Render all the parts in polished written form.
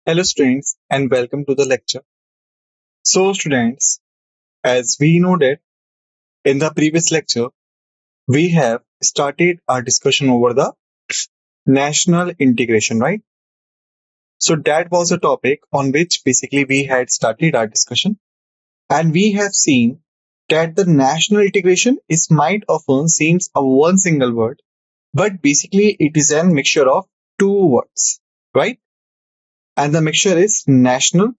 Hello students and welcome to the lecture. So students, as we noted in the previous lecture, we have started our discussion over the national integration, right? So that was a topic on which basically we had started our discussion, and we have seen that the national integration is might often seems a one single word, but basically it is a mixture of two words, right? And the mixture is national,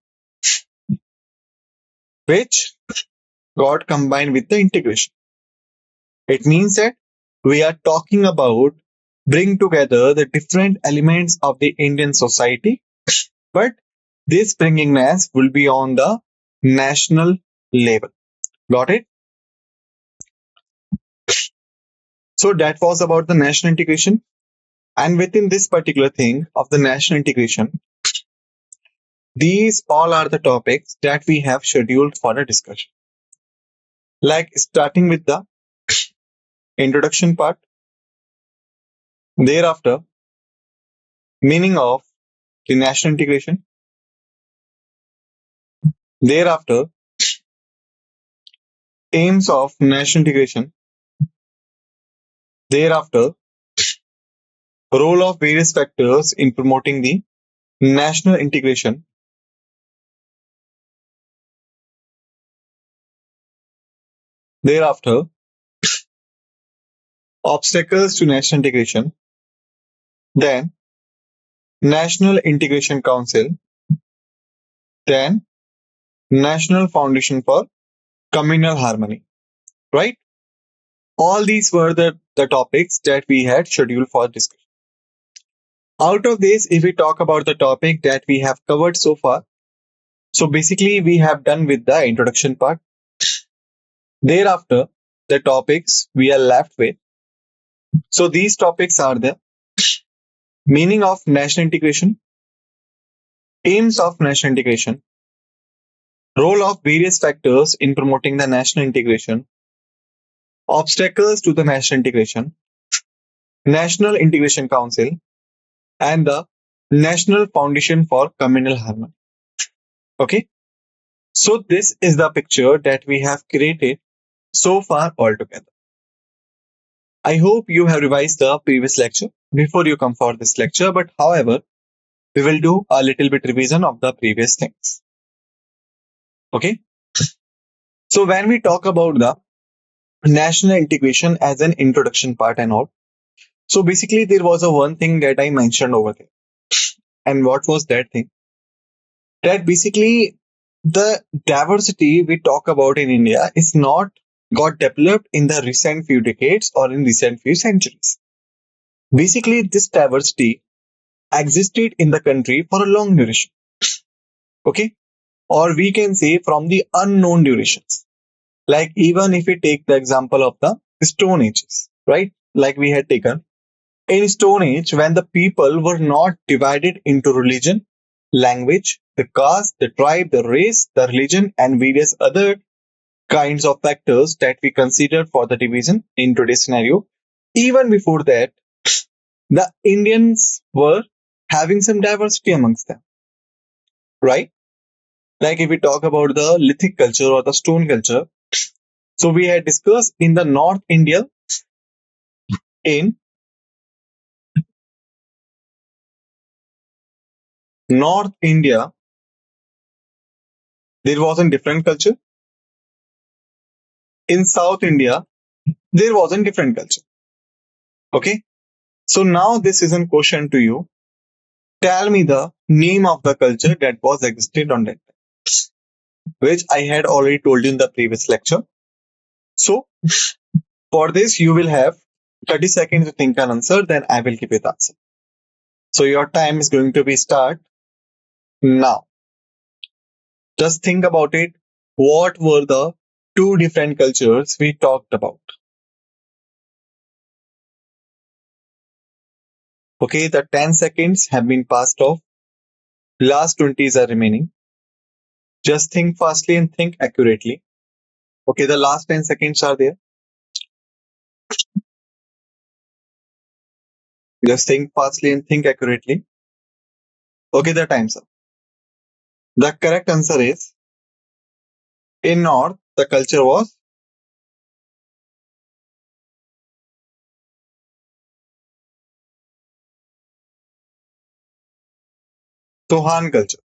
which got combined with the integration. It means that we are talking about bring together the different elements of the Indian society, but this bringingness will be on the national level. Got it? So that was about the national integration. And within this particular thing of the national integration, these all are the topics that we have scheduled for a discussion. Like starting with the introduction part, thereafter, meaning of the national integration, thereafter, aims of national integration, thereafter, role of various factors in promoting the national integration, thereafter, obstacles to national integration, then National Integration Council, then National Foundation for Communal Harmony, right? All these were the topics that we had scheduled for discussion. Out of this, if we talk about the topic that we have covered so far, so basically we have done with the introduction part. Thereafter, the topics we are left with. So these topics are the meaning of national integration, aims of national integration, role of various factors in promoting the national integration, obstacles to the national integration, National Integration Council, and the National Foundation for Communal Harmony. Okay, so this is the picture that we have created so far altogether. I hope you have revised the previous lecture before you come for this lecture, but however, we will do a little bit revision of the previous things. Okay, so when we talk about the national integration as an introduction part and all, so basically there was a one thing that I mentioned over there. And what was that thing? That basically the diversity we talk about in India is not got developed in the recent few decades or in recent few centuries. Basically, this diversity existed in the country for a long duration. Okay? Or we can say from the unknown durations. Like even if we take the example of the Stone Ages, right? Like we had taken. In Stone Age, when the people were not divided into religion, language, the caste, the tribe, the race, the religion, and various other kinds of factors that we consider for the division in today's scenario, even before that, the Indians were having some diversity amongst them, right? Like if we talk about the lithic culture or the stone culture, so we had discussed in the in North India, there was a different culture. In South India, there was a different culture. Okay. So now this is a question to you. Tell me the name of the culture that was existed on that time, which I had already told you in the previous lecture. So for this, you will have 30 seconds to think an answer, then I will give you the answer. So your time is going to be start now. Just think about it. What were the two different cultures we talked about? Okay, the 10 seconds have been passed off. Last 20s are remaining. Just think fastly and think accurately. Okay, the last 10 seconds are there. Just think fastly and think accurately. Okay, the time's up. The correct answer is, in North, the culture was Tohan culture.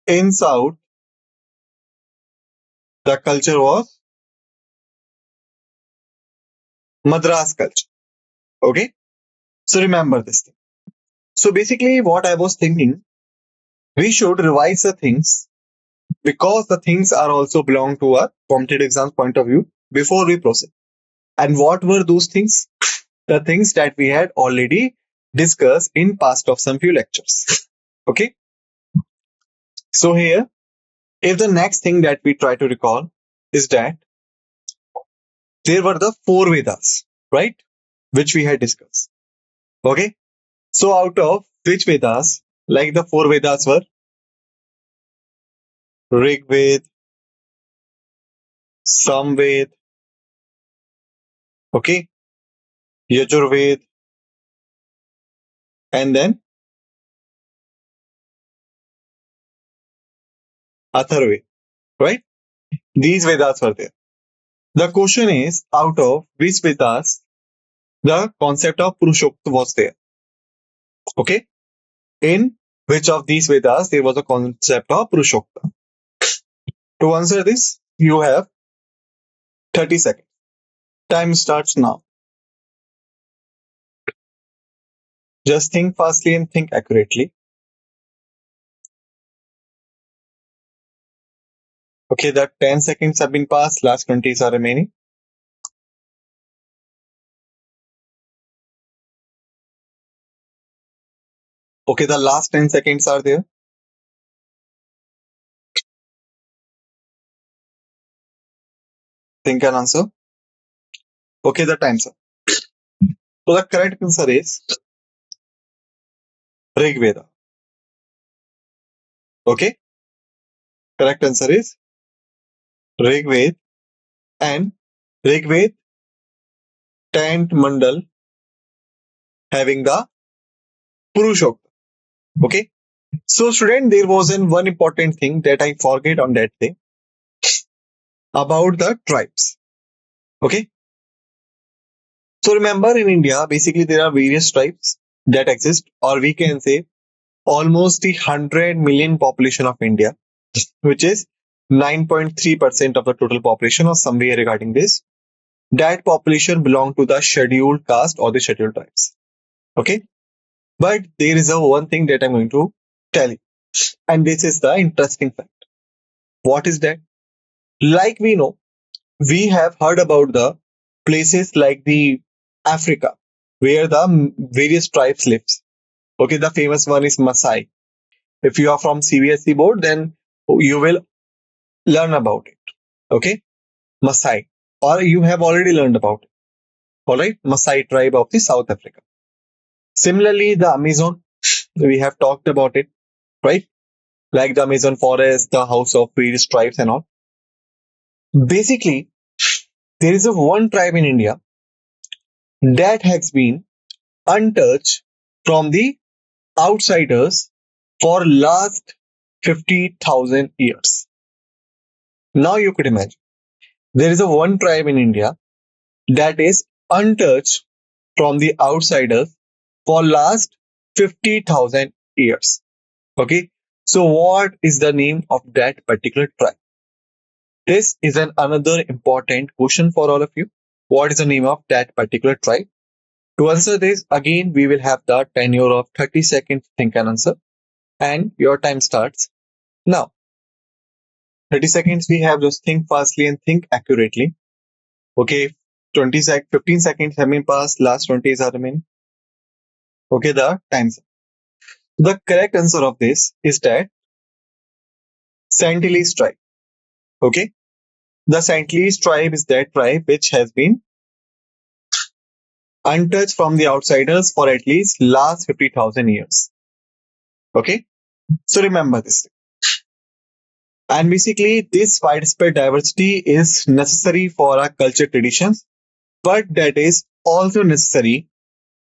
In South, the culture was Madras culture. Okay. So remember this thing. So basically what I was thinking, we should revise the things because the things are also belong to our competitive exams point of view before we proceed. And what were those things? The things that we had already discussed in past of some few lectures. Okay. So here, if the next thing that we try to recall is that there were the four Vedas, right? Which we had discussed. Okay. So out of which Vedas, like the four Vedas were Rig Ved, Samved, okay, Yajurved, and then Atharved, right? These Vedas were there. The question is, out of which Vedas the concept of Purushokta was there? Okay. In which of these Vedas there was a concept of Purushokta? To answer this, you have 30 seconds. Time starts now. Just think fastly and think accurately. Okay, the 10 seconds have been passed. Last 20 are remaining. Okay, the last 10 seconds are there. Think and answer. Okay, the time's up. So the correct answer is Rig Veda. Okay, correct answer is Rig Ved, and Rig Ved 10th Mandal having the Purushokta. Okay, so student, there was one important thing that I forget on that day about the tribes. Okay, so remember, in India, basically there are various tribes that exist, or we can say almost the 100 million population of India, which is 9.3% of the total population or somewhere regarding this. That population belong to the scheduled caste or the scheduled tribes. Okay. But there is one thing that I'm going to tell you. And this is the interesting fact. What is that? Like we know, we have heard about the places like the Africa, where the various tribes lives. Okay. The famous one is Maasai. If you are from CBSE board, then you will learn about it. Okay. Maasai. Or you have already learned about it. Alright. Maasai tribe of the South Africa. Similarly, the Amazon, we have talked about it, right? Like the Amazon forest, the house of various tribes and all. Basically, there is one tribe in India that has been untouched from the outsiders for last 50,000 years. Now you could imagine, there is one tribe in India that is untouched from the outsiders for last 50,000 years. Okay. So what is the name of that particular tribe? This is another important question for all of you. What is the name of that particular tribe? To answer this, again, we will have the tenure of 30 seconds to think and answer. And your time starts now. 30 seconds we have, just think fastly and think accurately. Okay, 15 seconds have been passed, last 20 are remaining. Okay, the time's up. The correct answer of this is that Sentinelese tribe. Okay, the Sentinelese tribe is that tribe which has been untouched from the outsiders for at least last 50,000 years. Okay, so remember this. And basically, this widespread diversity is necessary for our culture traditions, but that is also necessary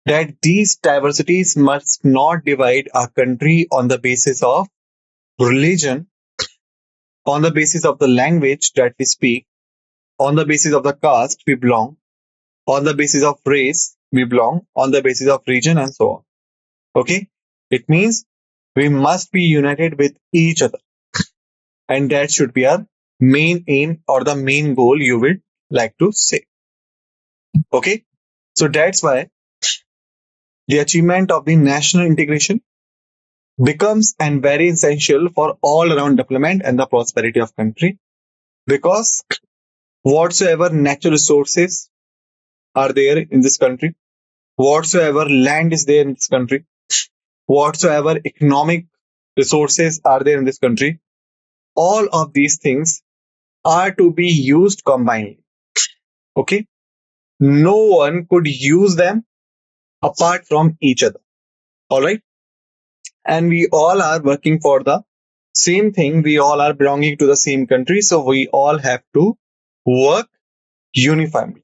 that these diversities must not divide our country on the basis of religion, on the basis of the language that we speak, on the basis of the caste we belong, on the basis of race we belong, on the basis of region, and so on. Okay? It means we must be united with each other. And that should be our main aim or the main goal you would like to say. Okay? So that's why the achievement of the national integration becomes and very essential for all around development and the prosperity of country, because whatsoever natural resources are there in this country, whatsoever land is there in this country, whatsoever economic resources are there in this country, all of these things are to be used combined. Okay? No one could use them apart from each other. All right? And we all are working for the same thing. We all are belonging to the same country. So we all have to work uniformly.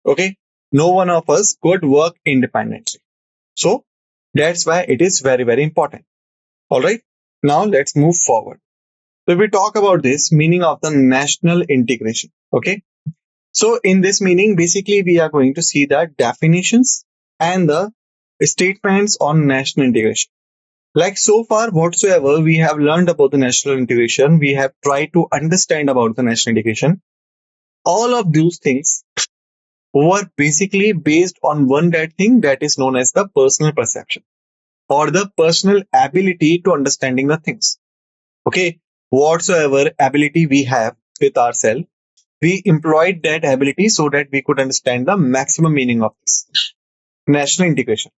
Okay? No one of us could work independently. So that's why it is very, very important. All right? Now let's move forward. So we talk about this meaning of the national integration. Okay? So in this meaning, basically we are going to see the definitions and the statements on national integration. Like so far, whatsoever we have learned about the national integration, we have tried to understand about the national integration. All of those things were basically based on one that thing that is known as the personal perception or the personal ability to understanding the things. Okay, whatsoever ability we have with ourselves, we employed that ability so that we could understand the maximum meaning of this national integration.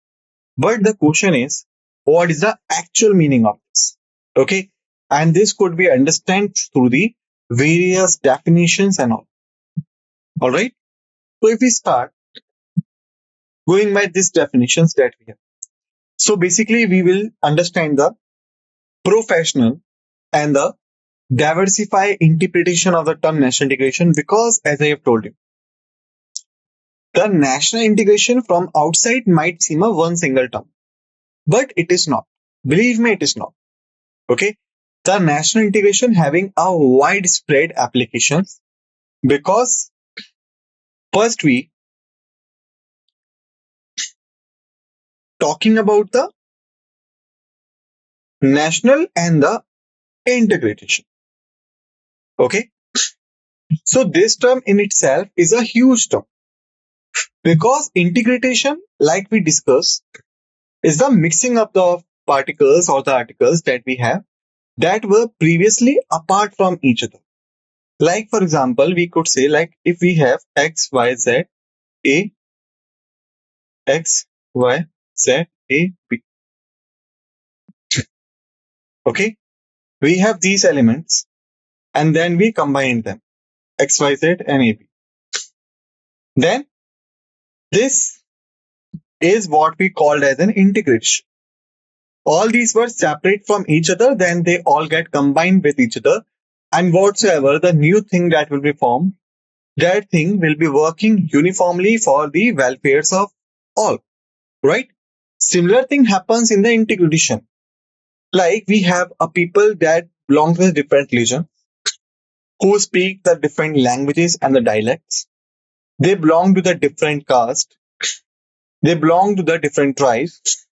But the question is, what is the actual meaning of this? Okay, and this could be understood through the various definitions and all. All right. So if we start going by these definitions that we have, so basically we will understand the professional and the diversify interpretation of the term national integration, because as I have told you, the national integration from outside might seem a one single term, but it is not. Believe me, it is not. Okay. The national integration having a widespread applications, because first we talking about the national and the integration. Okay. So this term in itself is a huge term, because integration, like we discussed, is the mixing up the particles or the articles that we have that were previously apart from each other. Like for example, we could say, like if we have X, Y, Z, A, X, Y, Z, A, B. Okay. We have these elements and then we combine them, X, Y, Z and A, B. Then this is what we called as an integration. All these were separate from each other, then they all get combined with each other, and whatsoever the new thing that will be formed, that thing will be working uniformly for the welfares of all, right? Similar thing happens in the integration. Like we have a people that belong to a different religion, who speak the different languages and the dialects. They belong to the different caste. They belong to the different tribes.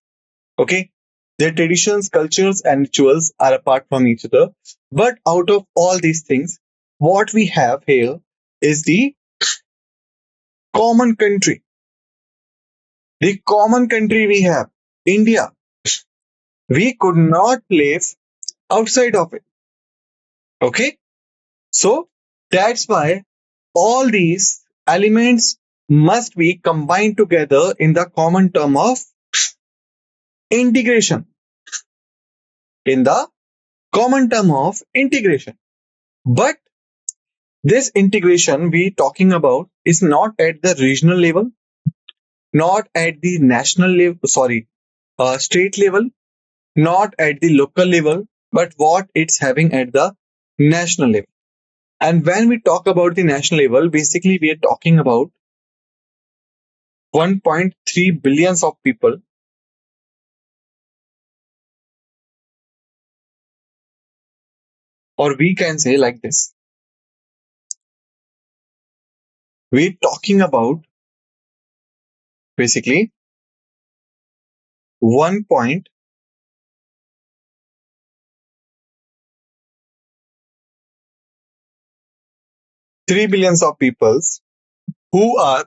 Okay. Their traditions, cultures, and rituals are apart from each other. But out of all these things, what we have here is the common country. The common country we have, India. We could not live outside of it. Okay. So that's why all these elements must be combined together in the common term of integration. In the common term of integration. But this integration we talking about is not at the regional level, not at the national level, state level, not at the local level, but what it's having at the national level. And when we talk about the national level, basically we are talking about 1.3 billions of people Or we can say like this. We're talking about basically 1.3 billions of peoples who are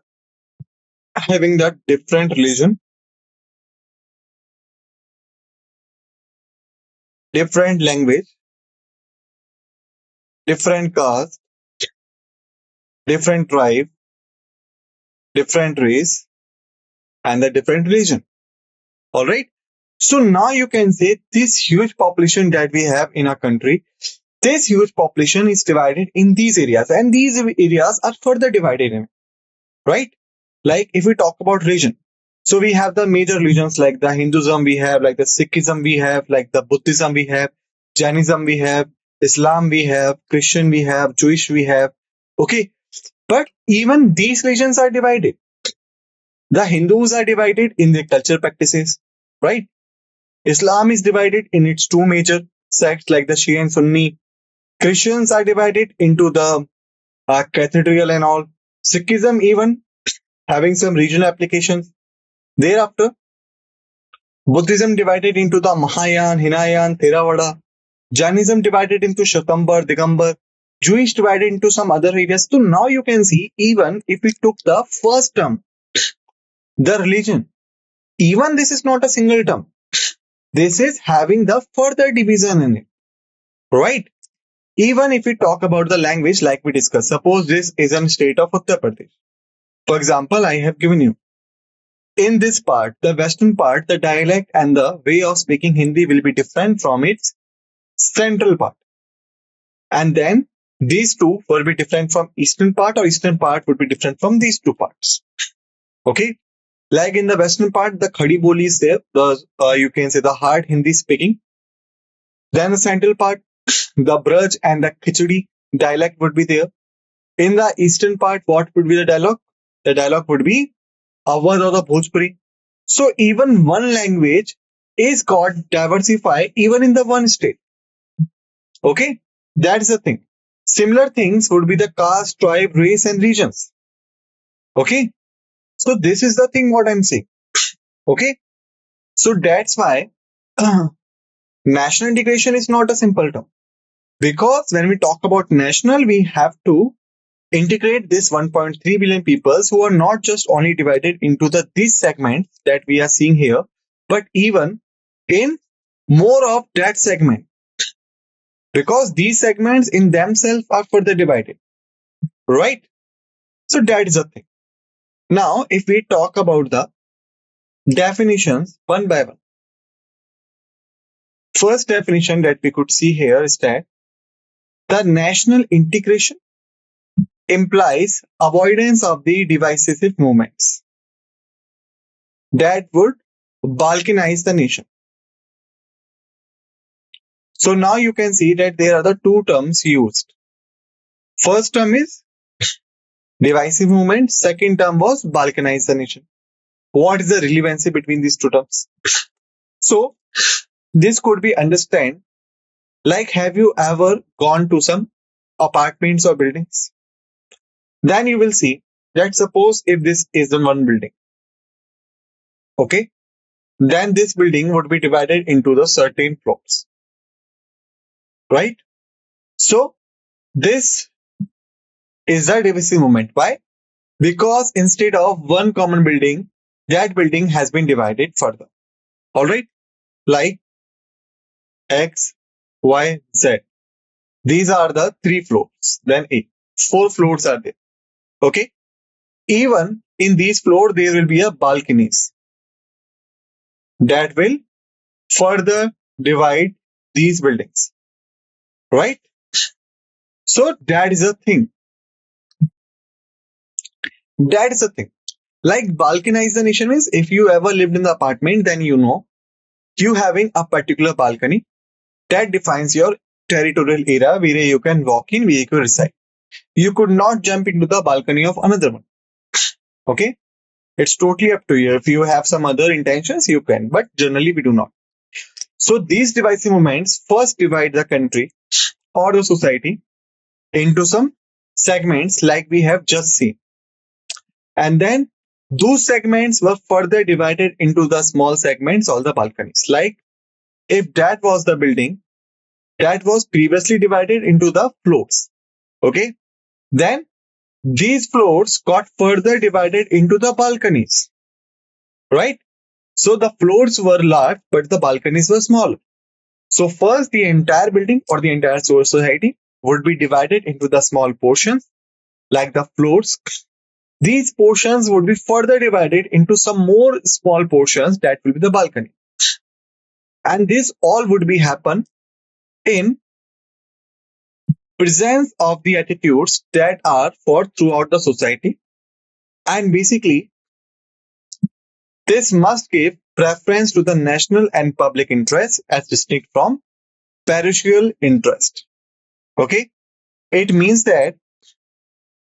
having that different religion, different language, different caste, different tribe, different race, and the different religion. All right. So now you can say this huge population that we have in our country, this huge population is divided in these areas, and these areas are further divided in, right? Like if we talk about religion, so we have the major religions like the Hinduism we have, like the Sikhism we have, like the Buddhism we have, Jainism we have, Islam we have, Christian we have, Jewish we have. Okay. But even these religions are divided. The Hindus are divided in their cultural practices, right? Islam is divided in its two major sects like the Shia and Sunni. Christians are divided into the cathedral and all. Sikhism even having some regional applications. Thereafter, Buddhism divided into the Mahayana, Hinayan, Theravada. Jainism divided into Shatambar, Digambar. Jewish divided into some other areas. So now you can see, even if we took the first term, the religion, even this is not a single term. This is having the further division in it, right? Even if we talk about the language like we discussed, suppose this is a state of Uttar Pradesh. For example, I have given you in this part, the western part, the dialect and the way of speaking Hindi will be different from its central part. And then these two will be different from eastern part, or eastern part would be different from these two parts. Okay. Like in the western part, the Khadi Boli is there. You can say the hard Hindi speaking. Then the central part, the Braj and the Khichdi dialect would be there. In the eastern part, what would be the dialogue? The dialogue would be Awadh or the Bhojpuri. So even one language is got diversified even in the one state. Okay, that's the thing. Similar things would be the caste, tribe, race, and regions. Okay, so this is the thing what I'm saying. Okay, so that's why national integration is not a simple term, because when we talk about national, we have to integrate this 1.3 billion peoples who are not just only divided into these segments that we are seeing here, but even in more of that segment, because these segments in themselves are further divided, right? So that is the thing. Now, if we talk about the definitions one by one, first definition that we could see here is that the national integration implies avoidance of the divisive movements that would balkanize the nation. So now you can see that there are the two terms used. First term is divisive movement. Second term was balkanize the nation. What is the relevancy between these two terms? So this could be understand like, have you ever gone to some apartments or buildings? Then you will see that suppose if this is the one building, okay, then this building would be divided into the certain floors, right? So this is the divisive movement. Why? Because instead of one common building, that building has been divided further. All right, like X, Y, Z. These are the 3 floors. Then 4 floors are there. Okay. Even in these floors, there will be a balconies that will further divide these buildings. Right? So that is a thing. That is a thing. Like balconization means if you ever lived in the apartment, then you know you having a particular balcony that defines your territorial area where you can walk in, where you can reside. You could not jump into the balcony of another one. Okay? It's totally up to you. If you have some other intentions, you can, but generally we do not. So these divisive movements first divide the country or the society into some segments like we have just seen. And then those segments were further divided into the small segments or the balconies. Like if that was the building, that was previously divided into the floors. Okay. Then these floors got further divided into the balconies. Right. So the floors were large, but the balconies were small. So first the entire building or the entire society would be divided into the small portions like the floors. These portions would be further divided into some more small portions that will be the balcony. And this all would be happen in presence of the attitudes that are for throughout the society. And basically, this must give preference to the national and public interest as distinct from parochial interest. Okay? It means that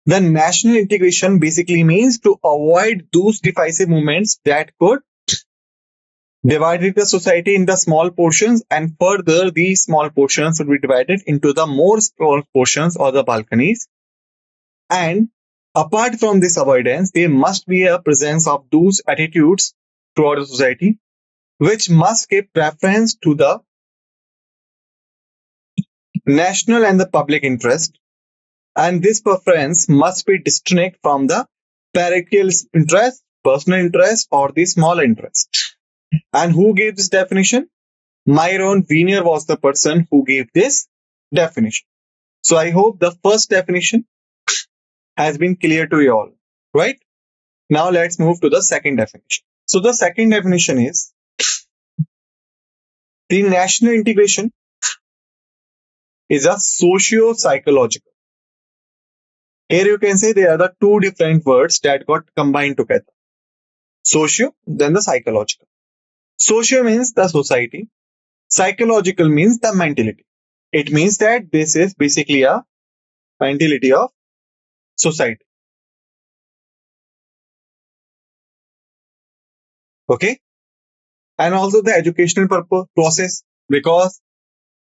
the national integration basically means to avoid those divisive movements that could divide the society in the small portions, and further these small portions would be divided into the more small portions or the balconies. And apart from this avoidance, there must be a presence of those attitudes throughout the society which must give preference to the national and the public interest, and this preference must be distinct from the parochial interest, personal interest, or the small interest. And who gave this definition? Myron Wiener was the person who gave this definition. So I hope the first definition has been clear to you all, right? Now let's move to the second definition. So the second definition is the national integration is a socio-psychological. Here you can say there are the two different words that got combined together. Socio, then the psychological. Socio means the society. Psychological means the mentality. It means that this is basically a mentality of society. Okay. And also the educational process, because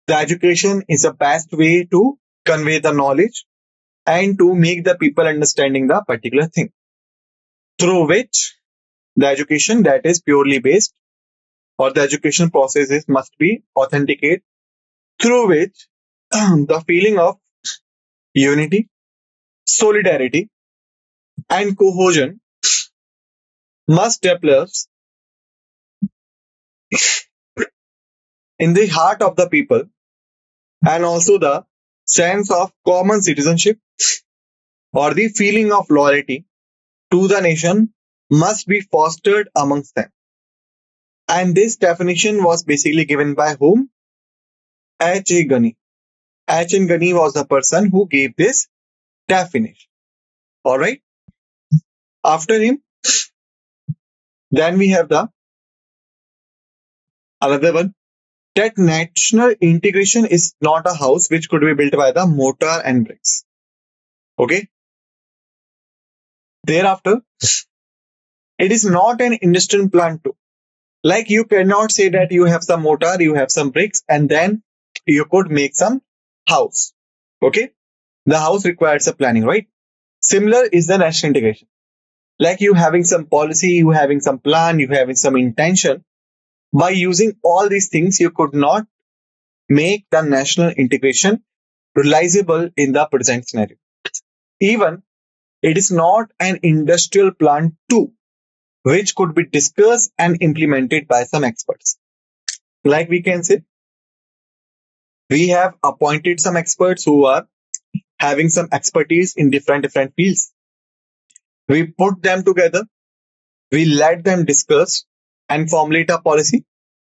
the education is the best way to convey the knowledge and to make the people understanding the particular thing, through which the education that is purely based or the education processes must be authenticate, through which the feeling of unity, solidarity, and cohesion must develop in the heart of the people, and also the sense of common citizenship or the feeling of loyalty to the nation must be fostered amongst them. And this definition was basically given by whom? H. A. Gunny. H. N. Gunny was the person who gave this definition. Alright. After him, then we have the another one, that national integration is not a house which could be built by the mortar and bricks. Okay. Thereafter, it is not an industrial plant too. Like you cannot say that you have some mortar, you have some bricks, and then you could make some house. Okay. The house requires a planning, right? Similar is the national integration. Like you having some policy, you having some plan, you having some intention. By using all these things, you could not make the national integration realizable in the present scenario. Even it is not an industrial plant too, which could be discussed and implemented by some experts. Like we can say, we have appointed some experts who are having some expertise in different fields. We put them together, we let them discuss and formulate a policy.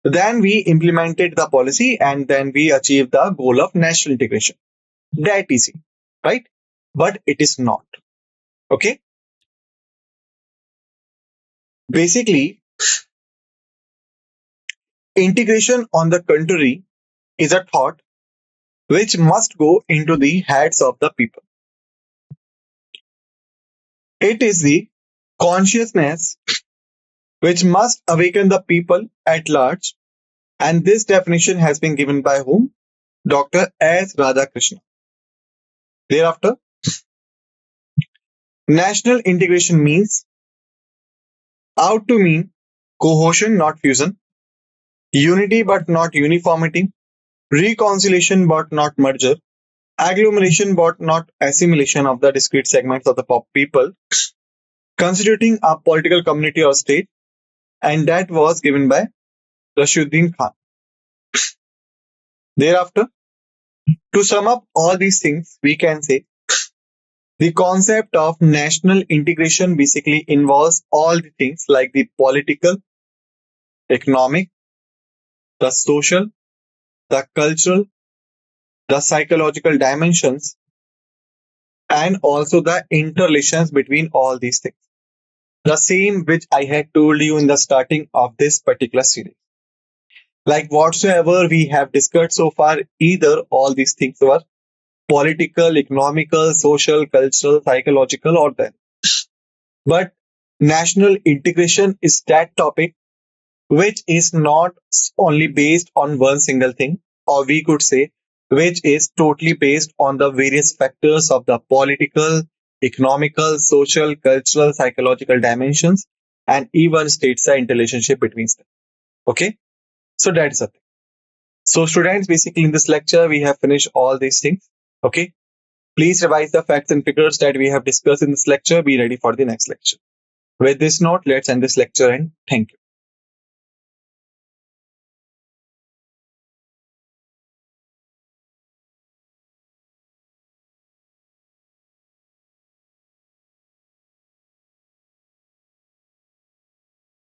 Then we implemented the policy and then we achieved the goal of national integration. That is it, right? But it is not. Okay. Basically, integration on the contrary is a thought which must go into the heads of the people. It is the consciousness which must awaken the people at large, and this definition has been given by whom? Dr. S. Radhakrishna. Thereafter, national integration means out to mean cohesion, not fusion, unity but not uniformity, reconciliation but not merger, agglomeration but not assimilation of the discrete segments of the people constituting a political community or state, and that was given by Rasheeduddin Khan. Thereafter, to sum up all these things, we can say the concept of national integration basically involves all the things like the political, economic, the social, the cultural, the psychological dimensions, and also the interrelations between all these things. The same which I had told you in the starting of this particular series. Like whatsoever we have discussed so far, either all these things were political, economical, social, cultural, psychological, or then. But national integration is that topic which is not only based on one single thing, or we could say, which is totally based on the various factors of the political, economical, social, cultural, psychological dimensions, and even states the interrelationship between them. Okay, so that's the thing. So, students, basically in this lecture, we have finished all these things. Okay, please revise the facts and figures that we have discussed in this lecture. Be ready for the next lecture. With this note, let's end this lecture and thank you.